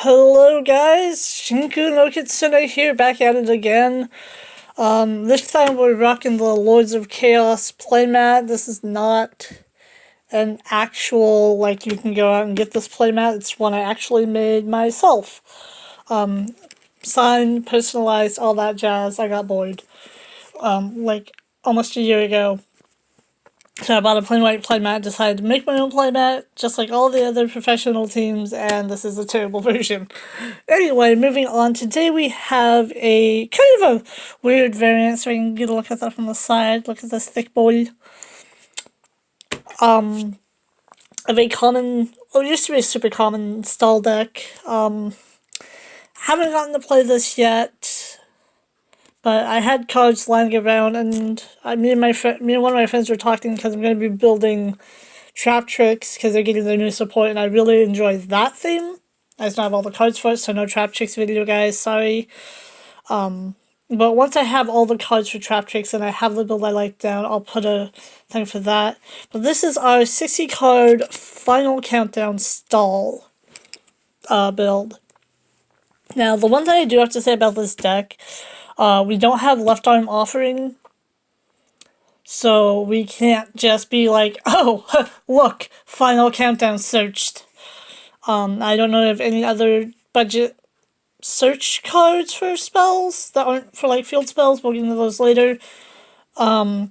Hello guys, Shinku no Kitsune here, back at it again. This time we're rocking the Lords of Chaos playmat. This is not an actual, like, you can go out and get this playmat. It's one I actually made myself. Signed, personalized, all that jazz. I got bored. Like, almost a year ago. So I bought a plain white playmat, decided to make my own playmat, just like all the other professional teams, and this is a terrible version. Anyway, moving on, today we have a kind of a weird variant, so I can get a look at that from the side. Look at this thick boy. Of a common, well, it used to be a super common stall deck. Haven't gotten to play this yet. But I had cards lying around, and me and one of my friends were talking because I'm going to be building Trap Tricks because they're getting their new support, and I really enjoy that theme. I just don't have all the cards for it, so no Trap Tricks video, guys. Sorry. But once I have all the cards for Trap Tricks and I have the build I like down, I'll put a thing for that. But this is our 60 card final countdown stall build. Now, the one thing I do have to say about this deck. We don't have left arm offering, so we can't just be like, oh, look, final countdown searched. I don't know of any other budget search cards for spells that aren't for like field spells. We'll get into those later. I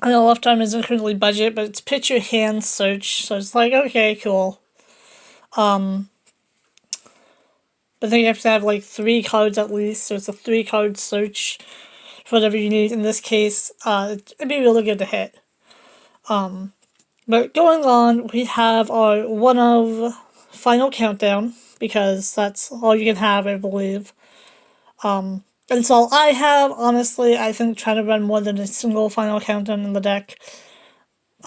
know left arm isn't currently budget, but it's pitch your hand search, so it's like, okay, cool. But then you have to have like 3 cards at least, so it's a 3-card search for whatever you need. In this case, it'd be really good to hit. But going on, we have our one of final countdown, because that's all you can have, I believe. That's all I have. Honestly, I think trying to run more than a single final countdown in the deck,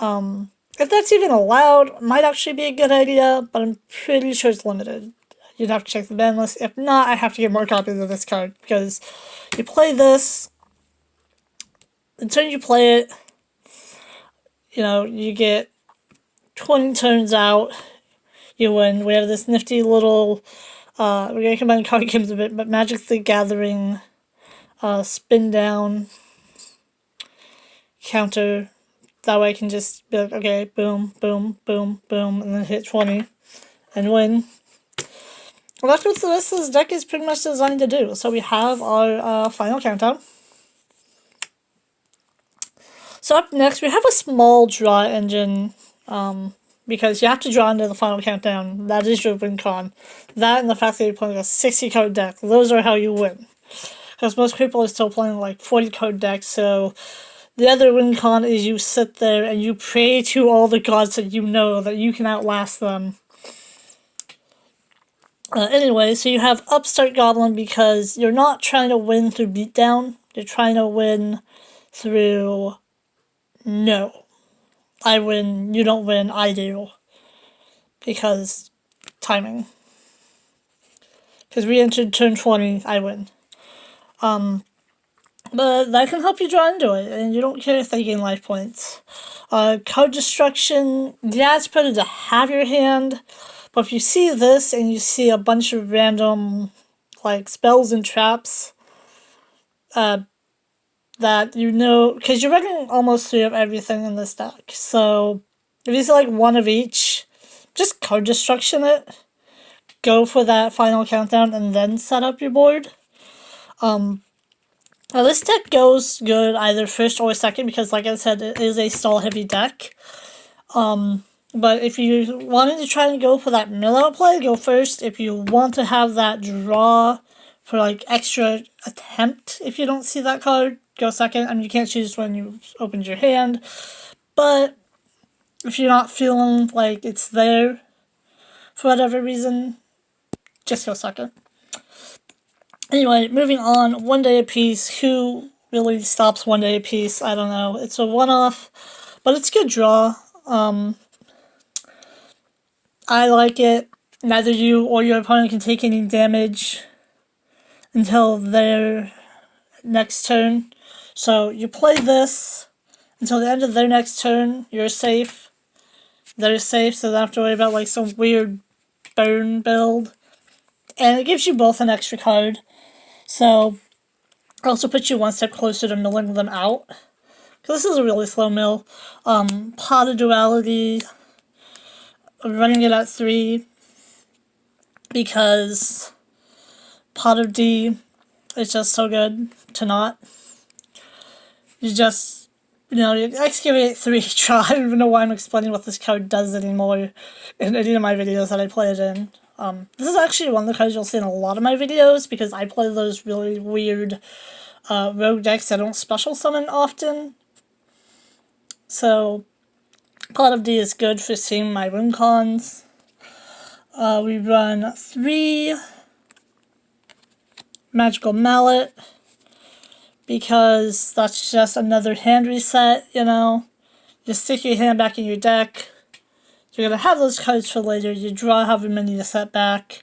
if that's even allowed, might actually be a good idea, but I'm pretty sure it's limited. You'd have to check the ban list. If not, I have to get more copies of this card, because you play this, the turn you play it, you know, you get 20 turns out, you win. We have this nifty little, we're going to combine card games a bit, but Magic the Gathering, spin down, counter. That way I can just be like, okay, boom, boom, boom, boom, and then hit 20 and win. Well, that's what the rest of this deck is pretty much designed to do. So we have our final countdown. So up next, we have a small draw engine, because you have to draw into the final countdown. That is your win con. That and the fact that you're playing a 60-card deck. Those are how you win. Because most people are still playing like 40-card decks, so the other win con is you sit there and you pray to all the gods that you know that you can outlast them. Anyway, so you have Upstart Goblin because you're not trying to win through beatdown. You're trying to win through, no, I win, you don't win, I do. Because timing. Because we entered turn 20, I win. But that can help you draw into it, and you don't care if they gain life points. Card Destruction, yeah, it's better to have your hand. But if you see this and you see a bunch of random, like, spells and traps, that you know, because you're running almost through everything in this deck. So if you see like one of each, just card destruction it. Go for that final countdown and then set up your board. Now this deck goes good either first or second because, like I said, it is a stall heavy deck. But if you wanted to try and go for that mill-out play, go first. If you want to have that draw for, like, extra attempt, if you don't see that card, go second. I mean, you can't choose when you opened your hand. But if you're not feeling like it's there for whatever reason, just go second. Anyway, moving on. 1 day apiece. Who really stops 1 day apiece? I don't know. It's a one-off, but it's a good draw. I like it. Neither you or your opponent can take any damage until their next turn. So you play this until the end of their next turn. You're safe. They're safe, so they don't have to worry about like some weird burn build. and it gives you both an extra card. So it also puts you one step closer to milling them out. Because this is a really slow mill. Pot of Duality, I'm running it at 3 because Pot of D is just so good to not. You just, you excavate 3 try. I don't even know why I'm explaining what this card does anymore in any of my videos that I play it in. This is actually one of the cards you'll see in a lot of my videos because I play those really weird rogue decks that don't special summon often. So, Pot of D is good for seeing my win cons. We run 3 Magical Mallet because that's just another hand reset, Just stick your hand back in your deck. You're going to have those cards for later. You draw however many you set back.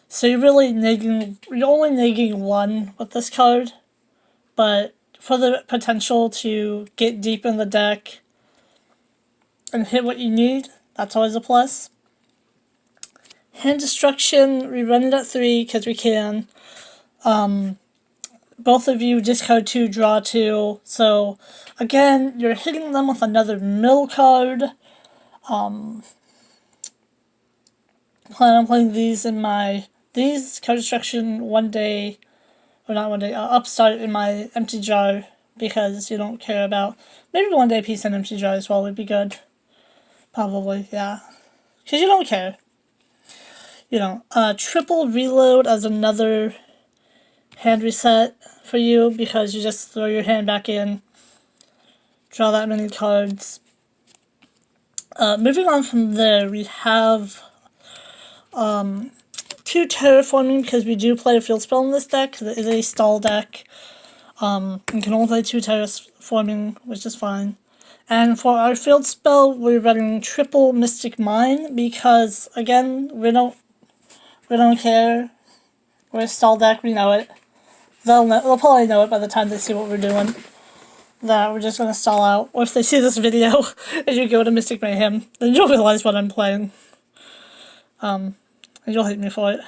So you're only negging 1 with this card. But for the potential to get deep in the deck and hit what you need, that's always a plus. Hand Destruction, we run it at 3 because we can. Both of you discard 2, draw 2. So, again, you're hitting them with another mill card. Plan on playing these card destruction upstart in my empty jar because you don't care about, maybe one day piece in empty jar as well would be good. Probably, yeah. Because you don't care. Triple Reload as another hand reset for you because you just throw your hand back in, draw that many cards. Moving on from there, we have 2 Terraforming because we do play a field spell in this deck because it is a stall deck. You can only play 2 Terraforming, which is fine. And for our field spell, we're running triple Mystic Mine because, again, we don't care. We're a stall deck, we know it. They'll probably know it by the time they see what we're doing. That we're just going to stall out. Or if they see this video and you go to Mystic Mayhem, then you'll realize what I'm playing. And you'll hate me for it.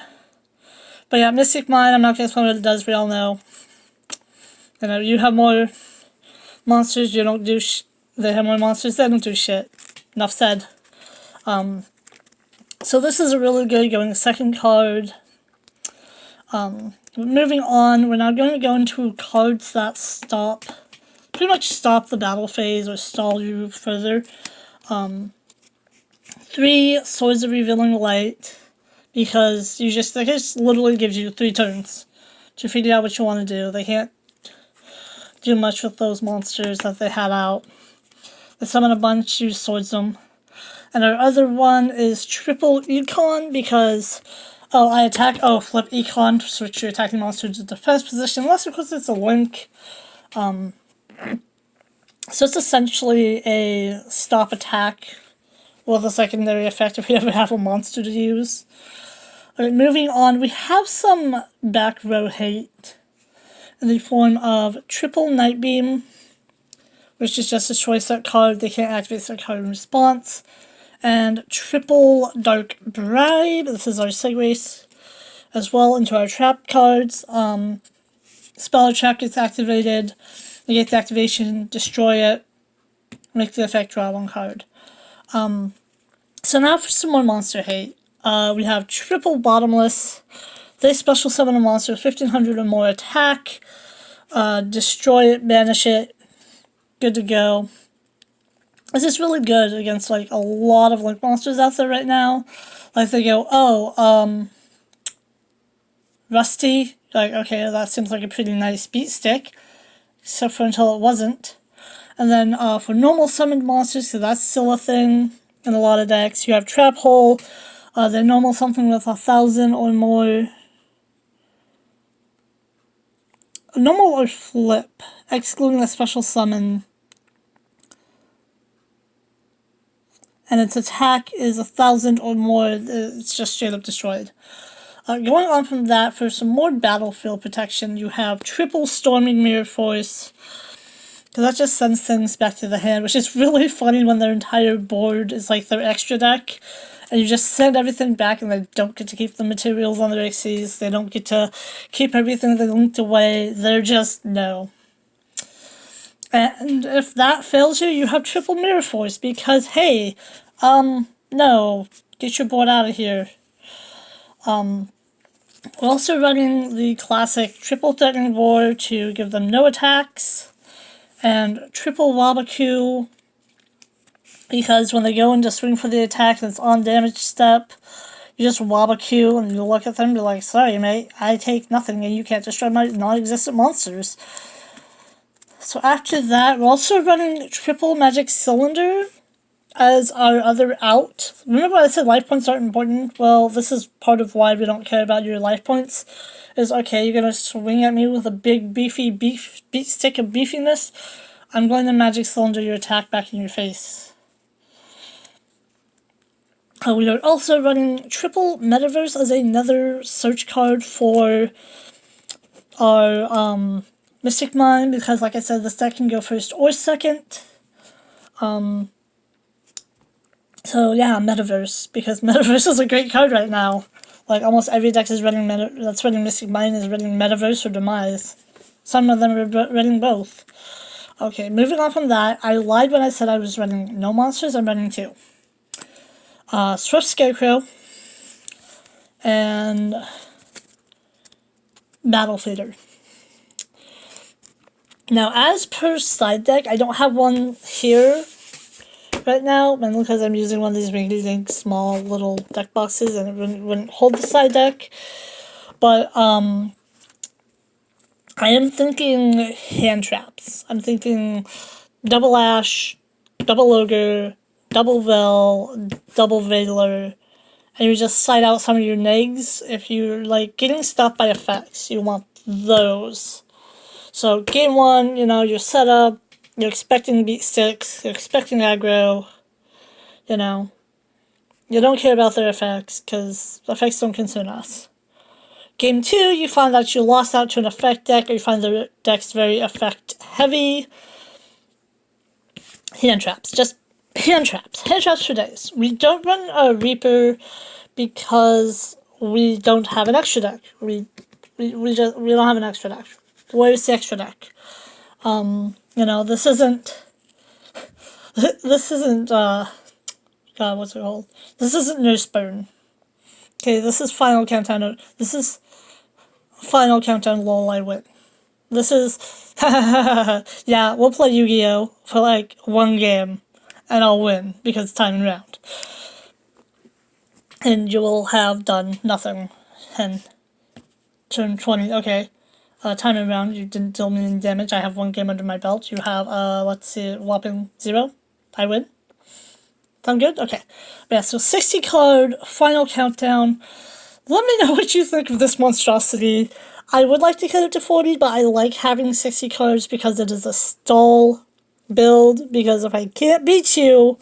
But yeah, Mystic Mine, I'm not going to explain what it does, we all know. You have more monsters, you don't do they have more monsters, they don't do shit. Enough said. So this is a really good going second card. Moving on, we're now going to go into cards that pretty much stop the battle phase or stall you further. 3 Swords of Revealing Light, because it just literally gives you 3 turns to figure out what you want to do. They can't do much with those monsters that they had out. They summon a bunch, you swords them. And our other one is Triple Econ, because I attack, flip Econ to switch your attacking monster to defense position, unless of course it's a link. So it's essentially a stop attack with a secondary effect if we ever have a monster to use. Alright, moving on, we have some back row hate in the form of Triple Night Beam, which is just a choice that card, they can't activate that card in response. And Triple Dark Bribe, this is our segue as well into our trap cards. Spell or trap gets activated, you get the activation, destroy it, make the effect, draw 1 card. So now for some more monster hate. We have Triple Bottomless. They special summon a monster with 1500 or more attack, destroy it, banish it, good to go. This is really good against a lot of link monsters out there right now. They go, Rusty, okay, that seems like a pretty nice beat stick, except for until it wasn't. And then for normal summoned monsters, so that's still a thing in a lot of decks, you have Trap Hole. They're normal something with 1,000 or more. Normal or flip, excluding a special summon. And its attack is 1,000 or more, it's just straight up destroyed. Going on from that, for some more battlefield protection, you have Triple Storming Mirror Force. Because that just sends things back to the hand, which is really funny when their entire board is like their extra deck. And you just send everything back and they don't get to keep the materials on their XCs. They don't get to keep everything they linked away. They're just, no. And if that fails you, you have triple Mirror Force because, hey, no, get your board out of here. We're also running the classic triple threatening board to give them no attacks. And triple Wabaku, because when they go in to swing for the attack and it's on damage step, you just Wabaku and you look at them and be like, sorry mate, I take nothing and you can't destroy my non-existent monsters. So after that, we're also running triple Magic Cylinder as our other out. Remember I said life points aren't important? Well, this is part of why we don't care about your life points. Is, okay, you're gonna swing at me with a big beefy stick of beefiness. I'm going to Magic Cylinder your attack back in your face. We are also running triple Metaverse as another search card for our Mystic Mine, because like I said, this deck can go first or second. So yeah, Metaverse, because Metaverse is a great card right now. Like almost every deck is running that's running Mystic Mine is running Metaverse or Demise. Some of them are running both. Okay, moving on from that, I lied when I said I was running no monsters. I'm running 2. Swift Scarecrow and Battle Feeder. Now, as per side deck, I don't have one here right now, mainly because I'm using one of these rinky-dink small little deck boxes and it wouldn't hold the side deck. But I am thinking hand traps. I'm thinking double Ash, double Ogre, double Vel, double Veiler, and you just side out some of your negs. If you're like getting stopped by effects, you want those. So game 1, you know, you're set up, you're expecting to beat 6, you're expecting aggro, you know. You don't care about their effects, because effects don't concern us. Game 2, you find that you lost out to an effect deck, or you find the deck's very effect heavy. Hand traps. Just hand traps. Hand traps for days. We don't run a Reaper because we don't have an extra deck. We don't have an extra deck. Where's the extra deck? You know, this isn't, God, what's it called? This isn't Nurseburn. Okay, this is Final Countdown. This is Final Countdown lol, I win. This is, yeah, we'll play Yu-Gi-Oh! For like 1 game, and I'll win, because it's time and round. And you will have done nothing, and turn 20, okay. Time and round, you didn't deal me any damage. I have 1 game under my belt. You have, let's see, whopping 0. I win. Sound good? Okay. Yeah, so 60 card, Final Countdown. Let me know what you think of this monstrosity. I would like to cut it to 40, but I like having 60 cards because it is a stall build. Because if I can't beat you,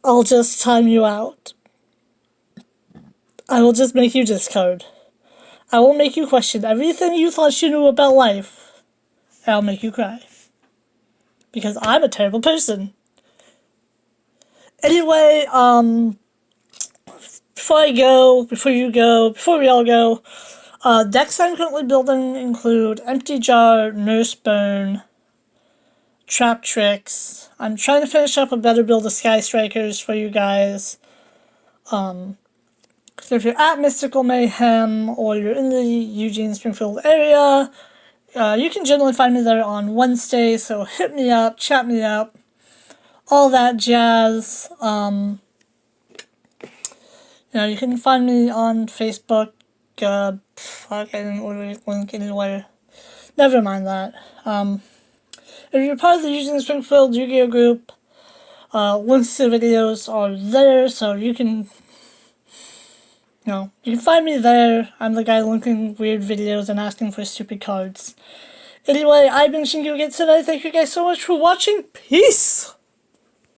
I'll just time you out. I will just make you discard. I will make you question everything you thought you knew about life. And I'll make you cry. Because I'm a terrible person. Anyway, before we all go, decks I'm currently building include Empty Jar, Nurseburn, Trap Tricks. I'm trying to finish up a better build of Sky Strikers for you guys. So if you're at Mystical Mayhem or you're in the Eugene Springfield area, you can generally find me there on Wednesday, so hit me up, chat me up, all that jazz. You know, you can find me on Facebook. I didn't link anywhere. Never mind that. If you're part of the Eugene Springfield Yu-Gi-Oh! Group, links to videos are there, so you can, you can find me there. I'm the guy linking weird videos and asking for stupid cards. Anyway, I've been Shingo Again today. Thank you guys so much for watching. Peace!